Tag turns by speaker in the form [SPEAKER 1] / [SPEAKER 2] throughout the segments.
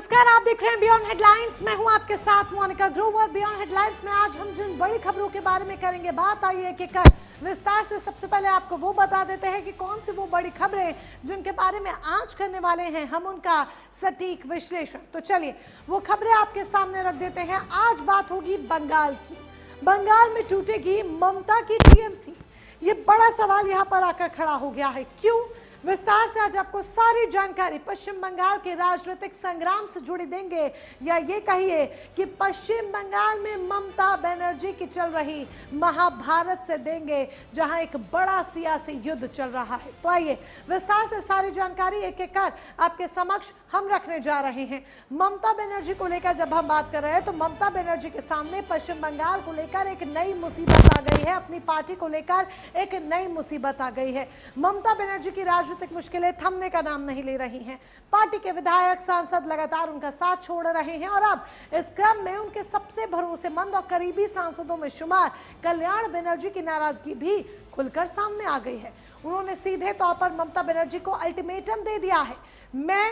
[SPEAKER 1] नमस्कार, आप देख रहे हैं बियॉन्ड हेडलाइंस। मैं हूं आपके साथ मोनिका ग्रोवर। बियॉन्ड हेडलाइंस में आज हम जिन बड़ी खबरों के बारे में करेंगे बात, आइए कि कर विस्तार से सबसे पहले आपको वो बता देते हैं कि कौन सी वो बड़ी खबरें जिनके बारे में आज करने वाले हैं हम उनका सटीक विश्लेषण। तो चलिए वो खबरें आपके सामने रख देते हैं। आज बात होगी बंगाल की। बंगाल में टूटेगी ममता की टीएमसी। ये बड़ा सवाल यहाँ पर आकर खड़ा हो गया है। क्यों? विस्तार से आज आपको सारी जानकारी पश्चिम बंगाल के राजनीतिक संग्राम से जुड़ी देंगे, या ये कहिए कि पश्चिम बंगाल में ममता बनर्जी की चल रही महाभारत से देंगे, जहां एक बड़ा सियासी युद्ध चल रहा है। तो आइए विस्तार से सारी जानकारी एक एक कर आपके समक्ष हम रखने जा रहे हैं। ममता बनर्जी को लेकर जब हम बात कर रहे हैं तो ममता बनर्जी के सामने पश्चिम बंगाल को लेकर एक नई मुसीबत आ गई है। अपनी पार्टी को लेकर एक नई मुसीबत आ गई है। ममता बनर्जी की राजनीतिक मुश्किलें थमने का नाम नहीं ले रही हैं। पार्टी के विधायक सांसद लगातार उनका साथ छोड़ रहे हैं और अब इस क्रम में उनके सबसे भरोसेमंद और करीबी सांसदों में शुमार कल्याण बनर्जी की नाराजगी भी खुलकर सामने आ गई है। उन्होंने सीधे तौर पर ममता बनर्जी को अल्टीमेटम दे दिया है, मैं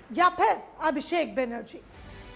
[SPEAKER 1] या फिर अभिषेक बनर्जी।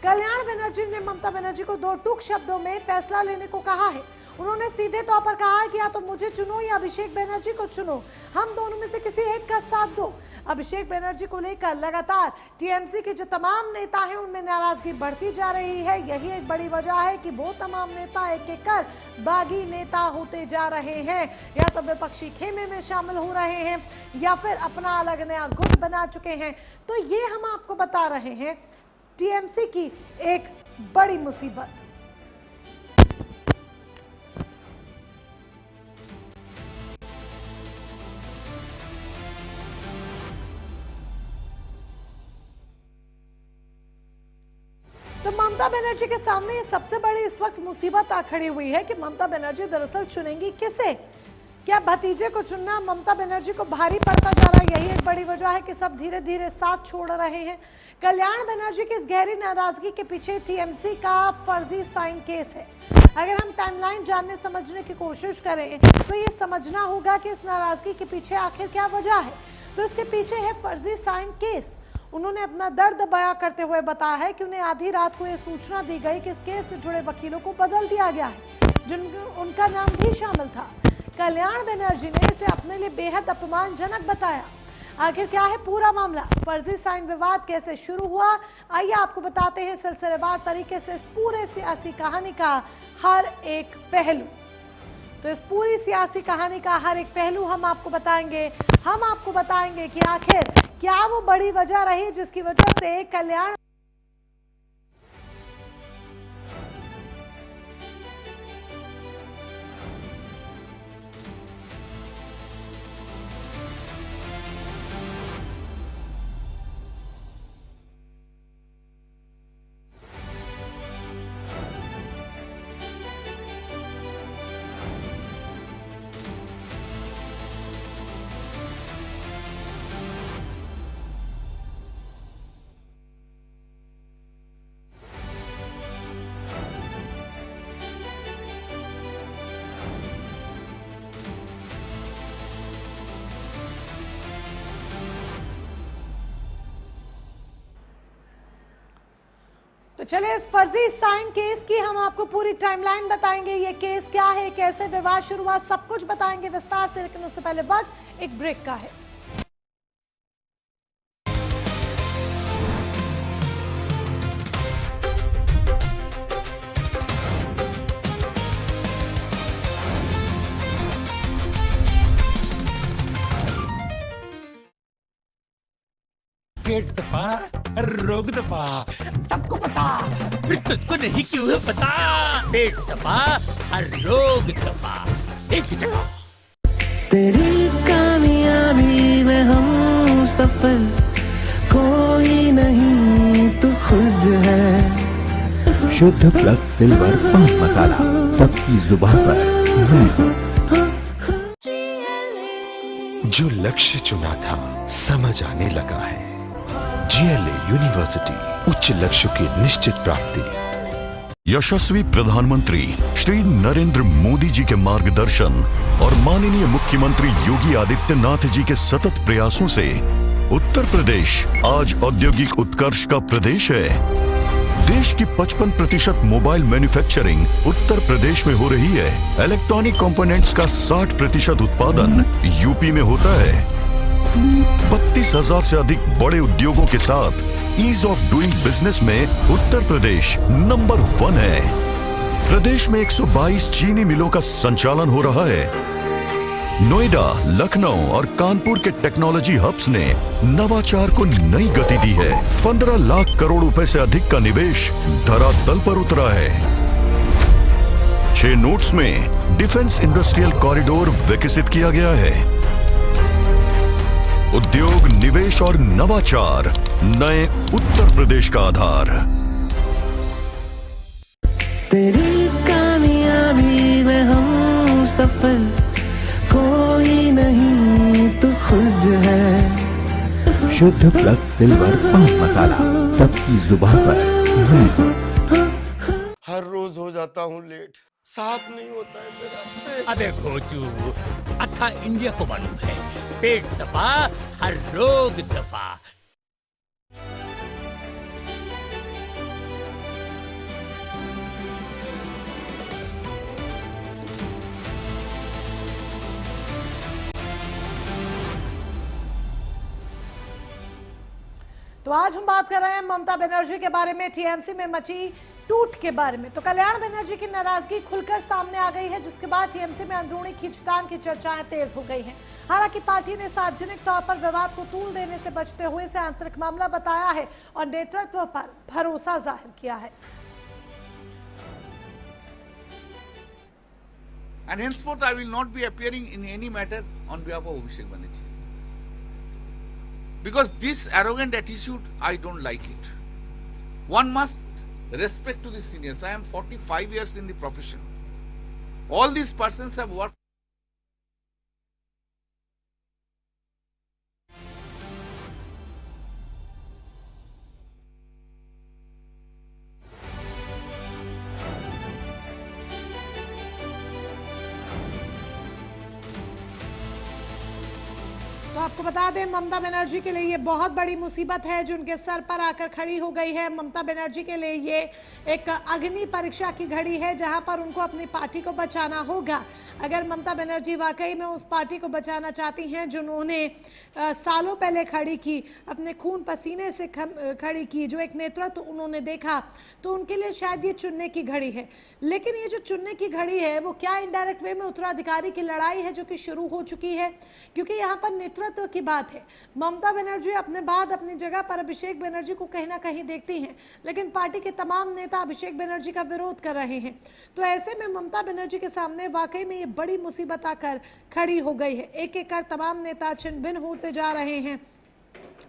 [SPEAKER 1] कल्याण बनर्जी ने ममता बनर्जी को दो टूक शब्दों में फैसला लेने को कहा है। उन्होंने सीधे तौर पर कहा है कि या तो मुझे चुनो या अभिषेक बनर्जी को चुनो, हम दोनों में से किसी एक का साथ दो। अभिषेक बनर्जी को लेकर लगातार टीएमसी के जो तमाम नेता हैं उनमें नाराजगी बढ़ती जा रही है। यही एक बड़ी वजह है कि वो तमाम नेता एक एक कर बागी नेता होते जा रहे हैं, या तो विपक्षी खेमे में शामिल हो रहे हैं या फिर अपना अलग नया गुट बना चुके हैं। तो ये हम आपको बता रहे हैं टीएमसी की एक बड़ी मुसीबत। तो ममता बनर्जी के सामने ये सबसे बड़ी इस वक्त मुसीबत आ खड़ी हुई है कि ममता बनर्जी दरअसल चुनेंगी किसे? क्या भतीजे को चुनना ममता बनर्जी को भारी पड़ता जा रहा है? यही एक बड़ी वजह है कि सब धीरे धीरे साथ छोड़ रहे हैं। कल्याण बनर्जी की इस गहरी नाराजगी के पीछे टीएमसी का फर्जी साइन केस है। अगर हम टाइमलाइन जानने समझने की कोशिश करें तो ये समझना होगा कि इस नाराजगी के पीछे आखिर क्या वजह है। तो इसके पीछे है फर्जी साइन केस। उन्होंने अपना दर्द बयां करते हुए बताया है कि उन्हें आधी रात को यह सूचना दी गई कि इस केस से जुड़े वकीलों को बदल दिया गया है, जिनमें उनका नाम भी शामिल था। कल्याण बनर्जी ने इसे अपने लिए बेहद अपमानजनक बताया। आखिर क्या है पूरा मामला? फर्जी साइन विवाद कैसे शुरू हुआ? आइए आपको बताते हैं सिलसिलेवार तरीके से इस पूरे सियासी कहानी का हर एक पहलू। तो इस पूरी सियासी कहानी का हर एक पहलू हम आपको बताएंगे। हम आपको बताएंगे कि आखिर क्या वो बड़ी वजह रही जिसकी वजह से कल्याण तो चलिए इस फर्जी साइन केस की हम आपको पूरी टाइमलाइन बताएंगे। ये केस क्या है, कैसे विवाद शुरू हुआ, सब कुछ बताएंगे विस्तार से। लेकिन उससे पहले वक्त एक ब्रेक का है।
[SPEAKER 2] पेट दफा, रोग दफा, सबको पता, फिर तुझको नहीं क्यों है पता? पेट दफा, रोग दफा, एक ही जगह।
[SPEAKER 3] तेरी कामयाबी में हम सफल, कोई नहीं तू खुद है।
[SPEAKER 4] शुद्ध प्लस सिल्वर पान मसाला, सबकी जुबान पर।
[SPEAKER 5] जो लक्ष्य चुना था समझ आने लगा है। जीएलए यूनिवर्सिटी, उच्च लक्ष्य की निश्चित प्राप्ति। यशस्वी प्रधानमंत्री श्री नरेंद्र मोदी जी के मार्गदर्शन और माननीय मुख्यमंत्री योगी आदित्यनाथ जी के सतत प्रयासों से उत्तर प्रदेश आज औद्योगिक उत्कर्ष का प्रदेश है। देश की 55% मोबाइल मैन्युफैक्चरिंग उत्तर प्रदेश में हो रही है। इलेक्ट्रॉनिक कंपोनेंट्स का 60% उत्पादन यूपी में होता है। 32,000 से अधिक बड़े उद्योगों के साथ ईज ऑफ डूइंग बिजनेस में उत्तर प्रदेश नंबर 1 है। प्रदेश में 122 चीनी मिलों का संचालन हो रहा है। नोएडा, लखनऊ और कानपुर के टेक्नोलॉजी हब्स ने नवाचार को नई गति दी है। 15 लाख करोड़ रुपए से अधिक का निवेश धरातल पर उतरा है। 6 नोड्स में डिफेंस इंडस्ट्रियल कॉरिडोर विकसित किया गया है। उद्योग, निवेश और नवाचार नए उत्तर प्रदेश का आधार।
[SPEAKER 3] तेरी कामयाबी में हम सफल, कोई नहीं तू खुद है।
[SPEAKER 4] शुद्ध प्लस सिल्वर पान मसाला, सबकी जुबान पर।
[SPEAKER 6] हर रोज हो जाता हूँ लेट, साफ नहीं होता है मेरा।
[SPEAKER 2] अबे घोचू, अथा इंडिया को मालूम है, पेट सफा हर रोग दफा।
[SPEAKER 1] तो आज हम बात कर रहे हैं ममता बनर्जी के बारे में, टीएमसी में मची टूट के बारे में। तो कल्याण बनर्जी की नाराजगी खुलकर सामने आ गई है, जिसके बाद टीएमसी में अंदरूनी खींचतान की चर्चाएं तेज हो गई हैं। हालांकि पार्टी ने सार्वजनिक तौर पर विवाद को तूल देने से बचते हुए इसे आंतरिक मामला बताया है और नेतृत्व पर भरोसा जाहिर किया है।
[SPEAKER 7] And henceforth, I will not be appearing in any matter on behalf of Abhishek Banerjee. Because this arrogant attitude, I don't like it. One must respect to the seniors. I am 45 years in the profession. All these persons have worked.
[SPEAKER 1] तो आपको बता दें, ममता बनर्जी के लिए ये बहुत बड़ी मुसीबत है जो उनके सर पर आकर खड़ी हो गई है। ममता बनर्जी के लिए ये एक अग्नि परीक्षा की घड़ी है, जहां पर उनको अपनी पार्टी को बचाना होगा। अगर ममता बनर्जी वाकई में उस पार्टी को बचाना चाहती हैं जिन्होंने सालों पहले खड़ी की, अपने खून पसीने से खड़ी की, जो एक नेतृत्व उन्होंने देखा, तो उनके लिए शायद ये चुनने की घड़ी है। लेकिन ये जो चुनने की घड़ी है वो क्या इनडायरेक्ट वे में उत्तराधिकारी की लड़ाई है जो कि शुरू हो चुकी है, क्योंकि यहाँ पर नेतृत्व की बात है। ममता बनर्जी अपने बाद अपनी जगह पर अभिषेक बनर्जी को कहीं ना कहीं देखती हैं, लेकिन पार्टी के तमाम नेता अभिषेक बनर्जी का विरोध कर रहे हैं। तो ऐसे में ममता बनर्जी के सामने वाकई में ये बड़ी मुसीबत आकर खड़ी हो गई है। एक एक कर तमाम नेता छिन्न भिन्न होते जा रहे हैं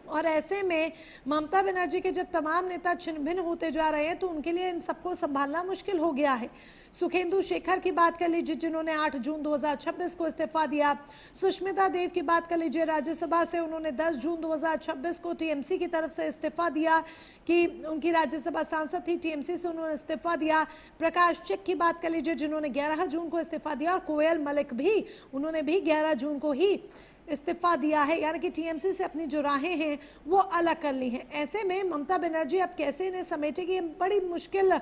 [SPEAKER 1] और ऐसे में ममता बनर्जी के जब तमाम नेता छिन्न भिन्न होते जा रहे हैं तो उनके लिए इन सबको संभालना मुश्किल हो गया है। सुखेंदु शेखर की बात कर लीजिए, जिन्होंने 8 जून 2026 को इस्तीफा दिया। सुष्मिता देव की बात कर लीजिए, राज्यसभा से उन्होंने 10 जून 2026 को टीएमसी की तरफ से इस्तीफा दिया कि उनकी राज्यसभा सांसद थी, टीएमसी से उन्होंने इस्तीफा दिया। प्रकाश चिक की बात कर लीजिए, जिन्होंने 11 जून को इस्तीफा दिया, और कोयल मलिक भी, उन्होंने भी 11 जून को ही इस्तीफा दिया है, यानी कि टीएमसी से अपनी जो राहें हैं वो अलग कर ली हैं। ऐसे में ममता बनर्जी अब कैसे इन्हें समेटेगी, बड़ी मुश्किल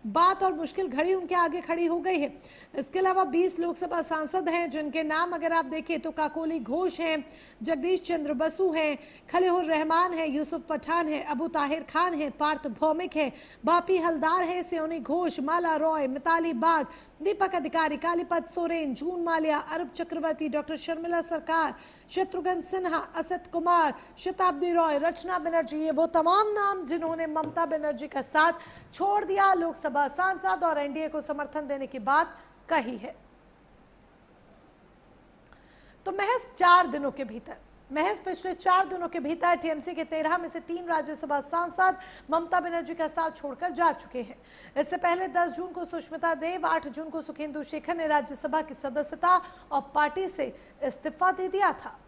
[SPEAKER 1] बात और मुश्किल घड़ी उनके आगे खड़ी हो गई है। इसके अलावा 20 लोकसभा सांसद हैं जिनके नाम अगर आप देखें तो काकोली घोष हैं, जगदीश चंद्र बसु हैं, खलीहुर रहमान है, यूसुफ पठान है, अबू ताहिर खान है, पार्थ भौमिक है, बापी हलदार है, सियोनी घोष, माला रॉय, मिताली बाग, दीपक अधिकारी, कालीपत सोरेन, जून माल्या, अरूप चक्रवर्ती, डॉक्टर शर्मिला सरकार, शत्रुघ्न सिन्हा, असद कुमार, शताब्दी रॉय, रचना बनर्जी, ये वो तमाम नाम जिन्होंने ममता बनर्जी का साथ छोड़ दिया, लोकसभा सांसद और एनडीए को समर्थन देने की बात कही है। तो महज 4 दिनों के भीतर, महज पिछले 4 दिनों के भीतर टीएमसी के 13 में से 3 राज्यसभा सांसद ममता बनर्जी का साथ छोड़कर जा चुके हैं। इससे पहले 10 जून को सुष्मिता देव, 8 जून को सुखेंदु शेखर ने राज्यसभा की सदस्यता और पार्टी से इस्तीफा दे दिया था।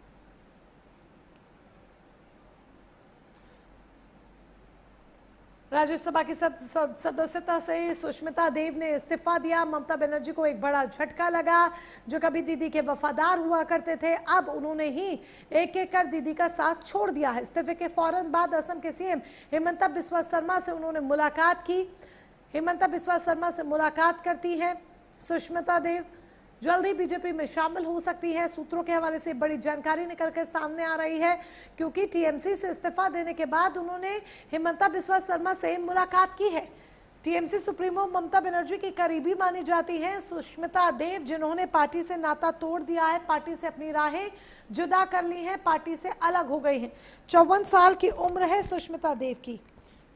[SPEAKER 1] राज्यसभा की सदस्यता से सुष्मिता देव ने इस्तीफा दिया। ममता बनर्जी को एक बड़ा झटका लगा। जो कभी दीदी के वफादार हुआ करते थे, अब उन्होंने ही एक एक कर दीदी का साथ छोड़ दिया है। इस्तीफे के फौरन बाद असम के सीएम हिमंता बिस्वा शर्मा से उन्होंने मुलाकात की। हिमंता बिस्वा शर्मा से मुलाकात करती हैं सुष्मिता देव। जल्द ही बीजेपी में शामिल हो सकती है। सूत्रों के हवाले से बड़ी जानकारी निकलकर सामने आ रही है, क्योंकि टीएमसी से इस्तीफा देने के बाद उन्होंने हिमंता बिस्वा शर्मा से मुलाकात की है। टीएमसी सुप्रीमो ममता बनर्जी की करीबी मानी जाती हैं सुष्मिता देव, जिन्होंने पार्टी से नाता तोड़ दिया है, पार्टी से अपनी राहें जुदा कर ली हैं, पार्टी से अलग हो गई हैं। 54 साल की उम्र है सुष्मिता देव की,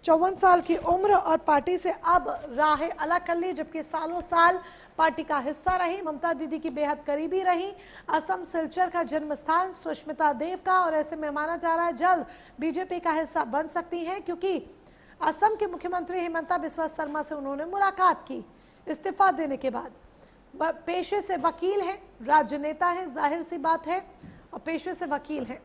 [SPEAKER 1] 54 साल की उम्र, और पार्टी से अब राहें अलग कर ली, जबकि सालों साल पार्टी का हिस्सा रही। ममता दीदी की बेहद करीबी रही। असम सिलचर का जन्म स्थान सुष्मिता देव का, और ऐसे में माना जा रहा है जल्द बीजेपी का हिस्सा बन सकती हैं, क्योंकि असम के मुख्यमंत्री हिमंता बिस्वा शर्मा से उन्होंने मुलाकात की इस्तीफा देने के बाद। पेशे से वकील हैं, राज्य नेता हैं, जाहिर सी बात है, और पेशे से वकील हैं।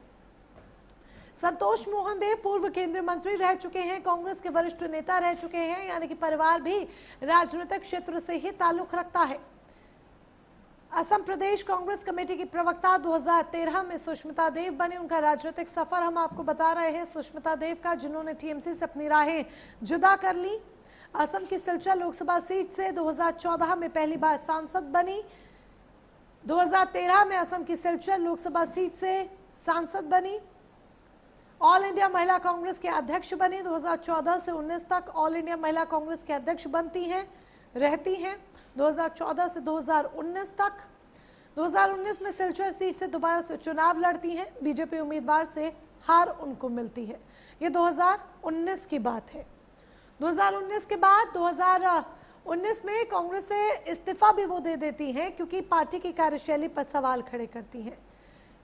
[SPEAKER 1] संतोष मोहन देव पूर्व केंद्रीय मंत्री रह चुके हैं, कांग्रेस के वरिष्ठ नेता रह चुके हैं, यानी कि परिवार भी राजनीतिक क्षेत्र से ही ताल्लुक रखता है। असम प्रदेश कांग्रेस कमेटी की प्रवक्ता 2013 में सुष्मिता देव बनी। उनका राजनीतिक सफर हम आपको बता रहे हैं सुष्मिता देव का, जिन्होंने टीएमसी से अपनी राहें जुदा कर ली। असम की सिलचर लोकसभा सीट से 2014 में पहली बार सांसद बनी। 2013 में असम की सिलचर लोकसभा सीट से सांसद बनी। ऑल इंडिया महिला कांग्रेस के अध्यक्ष बनी। 2014 से 19 तक ऑल इंडिया महिला कांग्रेस के अध्यक्ष बनती हैं, रहती हैं। 2014 से 2019 तक। 2019 में सिलचर सीट से दोबारा से चुनाव लड़ती हैं। बीजेपी उम्मीदवार से हार उनको मिलती है। ये 2019 की बात है। 2019 के बाद 2019 में कांग्रेस से इस्तीफा भी वो दे देती हैं, क्योंकि पार्टी की कार्यशैली पर सवाल खड़े करती हैं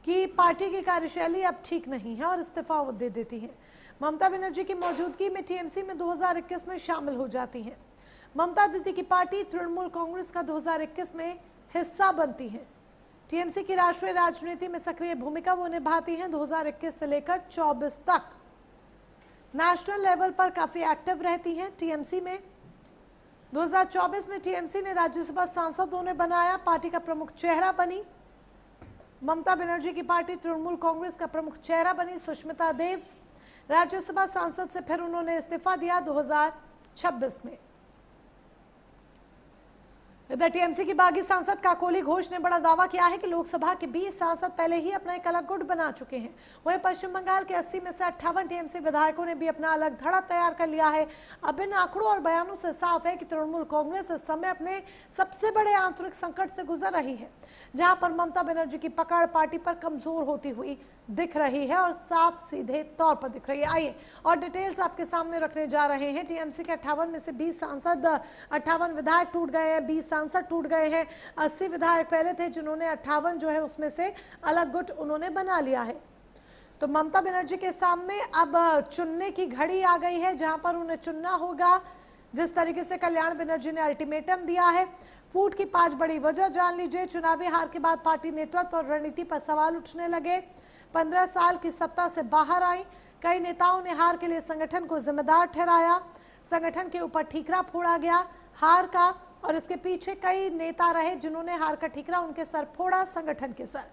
[SPEAKER 1] कि पार्टी की कार्यशैली अब ठीक नहीं है, और इस्तीफा वो दे देती हैं। ममता बनर्जी की मौजूदगी में टीएमसी में 2021 में शामिल हो जाती हैं। ममता दीदी की पार्टी तृणमूल कांग्रेस का 2021 में हिस्सा बनती है। टीएमसी की राष्ट्रीय राजनीति में सक्रिय भूमिका वो निभाती हैं 2021 से लेकर 24 तक। नेशनल लेवल पर काफी एक्टिव रहती हैं टीएमसी में। 2024 में टीएमसी ने राज्यसभा सांसद उन्हें बनाया, पार्टी का प्रमुख चेहरा बनी। ममता बनर्जी की पार्टी तृणमूल कांग्रेस का प्रमुख चेहरा बनी सुष्मिता देव। राज्यसभा सांसद से फिर उन्होंने इस्तीफा दिया 2026 में। इधर टीएमसी की बागी सांसद काकोली घोष ने बड़ा दावा किया है कि लोकसभा के 20 सांसद पहले ही अपना एक अलग गुट बना चुके हैं। वहीं पश्चिम बंगाल के 80 में से 58 टीएमसी विधायकों ने भी अपना अलग धड़ा तैयार कर लिया है। अब इन आंकड़ों और बयानों से साफ है कि तृणमूल कांग्रेस इस समय अपने सबसे बड़े आंतरिक संकट से गुजर रही है, जहां पर ममता बनर्जी की पकड़ पार्टी पर कमजोर होती हुई दिख रही है, और साफ सीधे तौर पर दिख रही है। आइए और डिटेल्स आपके सामने रखने जा रहे हैं। टीएमसी के 58 में से 20 सांसद, 58 विधायक टूट गए हैं, 20 सांसद टूट गए हैं। 80 विधायक पहले थे, जिन्होंने 58 जो है उसमें से अलग गुट उन्होंने बना लिया है। तो ममता बनर्जी के सामने अब चुनने की घड़ी आ गई है, जहां पर उन्हें चुनना होगा। जिस तरीके से कल्याण बनर्जी ने अल्टीमेटम दिया है, फूट की 5 बड़ी वजह जान लीजिए। चुनावी हार के बाद पार्टी नेतृत्व और रणनीति पर सवाल उठने लगे। 15 साल की सत्ता से बाहर आई। कई नेताओं ने हार के लिए संगठन को जिम्मेदार ठहराया। संगठन के ऊपर ठीकरा फोड़ा गया हार का, और इसके पीछे कई नेता रहे जिन्होंने हार का ठीकरा उनके सर फोड़ा, संगठन के सर।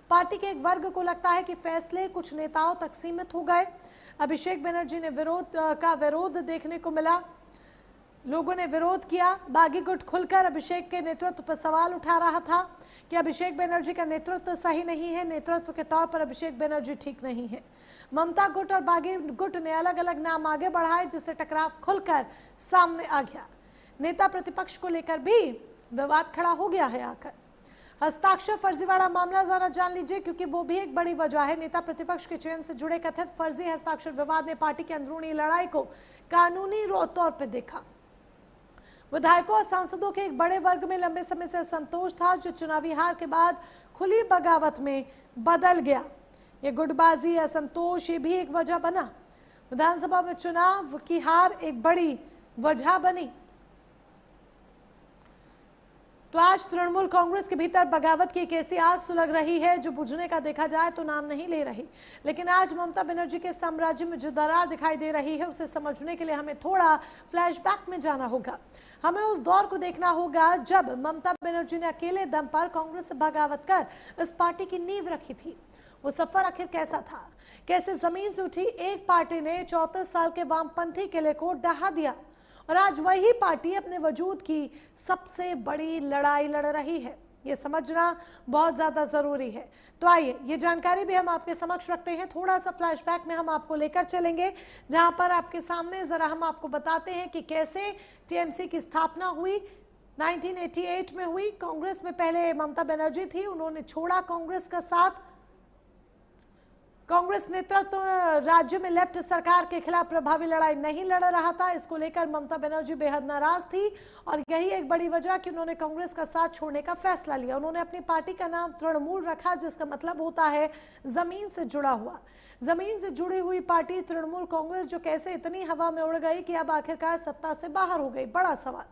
[SPEAKER 1] पार्टी के एक वर्ग को लगता है कि फैसले कुछ नेताओं तक सीमित हो गए। अभिषेक बनर्जी ने विरोध देखने को मिला। लोगों ने विरोध किया। बागी गुट खुलकर अभिषेक के नेतृत्व पर सवाल उठा रहा था कि अभिषेक बनर्जी का नेतृत्व सही नहीं है, नेतृत्व के तौर पर अभिषेक बनर्जी ठीक नहीं है। ममता गुट और बागी गुट ने अलग अलग नाम आगे बढ़ाए, जिससे टकराव खुलकर सामने आ गया। नेता प्रतिपक्ष को लेकर भी विवाद खड़ा हो गया है आकर। हस्ताक्षर फर्जीवाड़ा मामला जरा जान लीजिए, क्योंकि वो भी एक बड़ी वजह है। नेता प्रतिपक्ष के चयन से जुड़े कथित फर्जी हस्ताक्षर विवाद ने पार्टी की अंदरूनी लड़ाई को कानूनी तौर पर देखा। विधायकों और सांसदों के एक बड़े वर्ग में लंबे समय से असंतोष था, जो चुनावी हार के बाद खुली बगावत में बदल गया। ये गुटबाजी, असंतोष, ये भी एक वजह बना। विधानसभा में चुनाव की हार एक बड़ी वजह बनी। तो आज तृणमूल कांग्रेस के भीतर बगावत की एक ऐसी आग सुलग रही है जो बुझने का देखा जाए तो नाम नहीं ले रही। लेकिन आज ममता बनर्जी के साम्राज्य में जो दरार दिखाई दे रही है उसे समझने के लिए हमें थोड़ा फ्लैशबैक में जाना होगा। हमें उस दौर को देखना होगा जब ममता बनर्जी ने अकेले दम पर कांग्रेस से बगावत कर इस पार्टी की नींव रखी थी। वो सफर आखिर कैसा था, कैसे जमीन से उठी एक पार्टी ने 34 साल के वामपंथी किले को ढहा दिया और आज वही पार्टी अपने वजूद की सबसे बड़ी लड़ाई लड़ रही है। ये समझना बहुत ज्यादा जरूरी है। तो आइए ये जानकारी भी हम आपके समक्ष रखते हैं। थोड़ा सा फ्लैशबैक में हम आपको लेकर चलेंगे जहां पर आपके सामने जरा हम आपको बताते हैं कि कैसे टीएमसी की स्थापना हुई। 1988 में हुई। कांग्रेस में पहले ममता बनर्जी थी, उन्होंने छोड़ा कांग्रेस का साथ। कांग्रेस नेतृत्व राज्य में लेफ्ट सरकार के खिलाफ प्रभावी लड़ाई नहीं लड़ रहा था। इसको लेकर ममता बनर्जी बेहद नाराज थी और यही एक बड़ी वजह कि उन्होंने कांग्रेस का साथ छोड़ने का फैसला लिया। उन्होंने अपनी पार्टी का नाम तृणमूल रखा, जिसका मतलब होता है जमीन से जुड़ा हुआ। जमीन से जुड़ी हुई पार्टी तृणमूल कांग्रेस जो कैसे इतनी हवा में उड़ गई कि अब आखिरकार सत्ता से बाहर हो गई, बड़ा सवाल।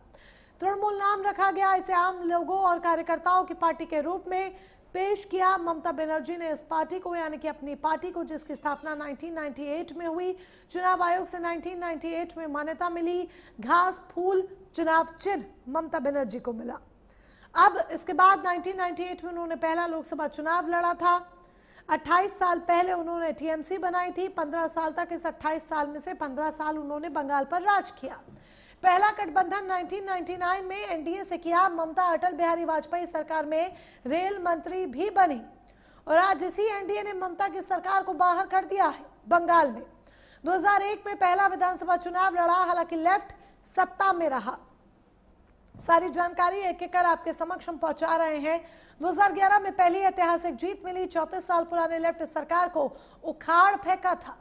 [SPEAKER 1] तृणमूल नाम रखा गया, इसे आम लोगों और कार्यकर्ताओं की पार्टी के रूप में पेश किया। ममता बनर्जी ने इस पार्टी को यानी कि अपनी पार्टी को जिसकी स्थापना 1998 में हुई, चुनाव आयोग से 1998 में मान्यता मिली, घास फूल चुनाव चिन्ह ममता बनर्जी को मिला। अब इसके बाद 1998 में उन्होंने पहला लोकसभा चुनाव लड़ा था। 28 साल पहले उन्होंने टीएमसी बनाई थी। 15 साल तक, इस 28 साल में से 15 साल उन्होंने बंगाल पर राज किया। पहला गठबंधन 1999 में एनडीए से किया। ममता अटल बिहारी वाजपेयी सरकार में रेल मंत्री भी बनी और आज इसी एनडीए ने ममता की सरकार को बाहर कर दिया है बंगाल में। 2001 में पहला विधानसभा चुनाव लड़ा, हालांकि लेफ्ट सत्ता में रहा। सारी जानकारी एक एक कर आपके समक्ष हम पहुंचा रहे हैं। 2011 में पहली ऐतिहासिक जीत मिली। 34 साल पुराने लेफ्ट सरकार को उखाड़ फेंका था।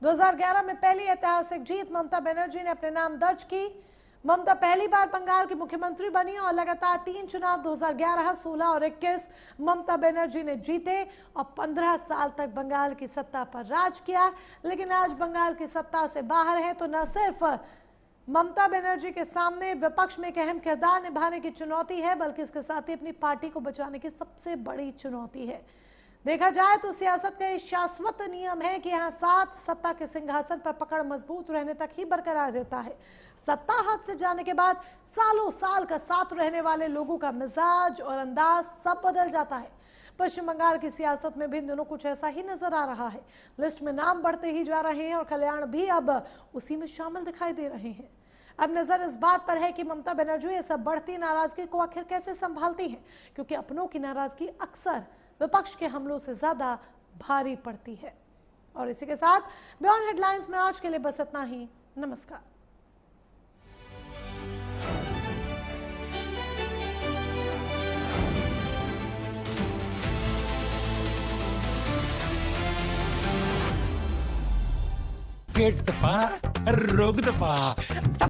[SPEAKER 1] 2011 में पहली ऐतिहासिक जीत ममता बनर्जी ने अपने नाम दर्ज की। ममता पहली बार बंगाल की मुख्यमंत्री बनी और लगातार 3 चुनाव 2011, 16 और 21 ममता बनर्जी ने जीते और 15 साल तक बंगाल की सत्ता पर राज किया। लेकिन आज बंगाल की सत्ता से बाहर है तो न सिर्फ ममता बनर्जी के सामने विपक्ष में एक अहम किरदार निभाने की चुनौती है, बल्कि इसके साथ ही अपनी पार्टी को बचाने की सबसे बड़ी चुनौती है। देखा जाए तो सियासत का एक शाश्वत नियम है कि यहाँ साथ सत्ता के सिंहासन पर पकड़ मजबूत रहने तक ही बरकरार रहता है। सत्ता हाथ से जाने के बाद सालों साल का साथ रहने वाले लोगों का मिजाज और अंदाज सब बदल जाता है। पश्चिम बंगाल की सियासत में भी इन दिनों कुछ ऐसा ही नजर आ रहा है। लिस्ट में नाम बढ़ते ही जा रहे हैं और कल्याण भी अब उसी में शामिल दिखाई दे रहे हैं। अब नजर इस बात पर है कि ममता बनर्जी ये सब बढ़ती नाराजगी को आखिर कैसे संभालती हैं, क्योंकि अपनों की नाराजगी अक्सर विपक्ष के हमलों से ज्यादा भारी पड़ती है। और इसी के साथ बियॉन्ड हेडलाइंस में आज के लिए बस इतना ही। नमस्कार।
[SPEAKER 2] पेट दबा, रोग दबा।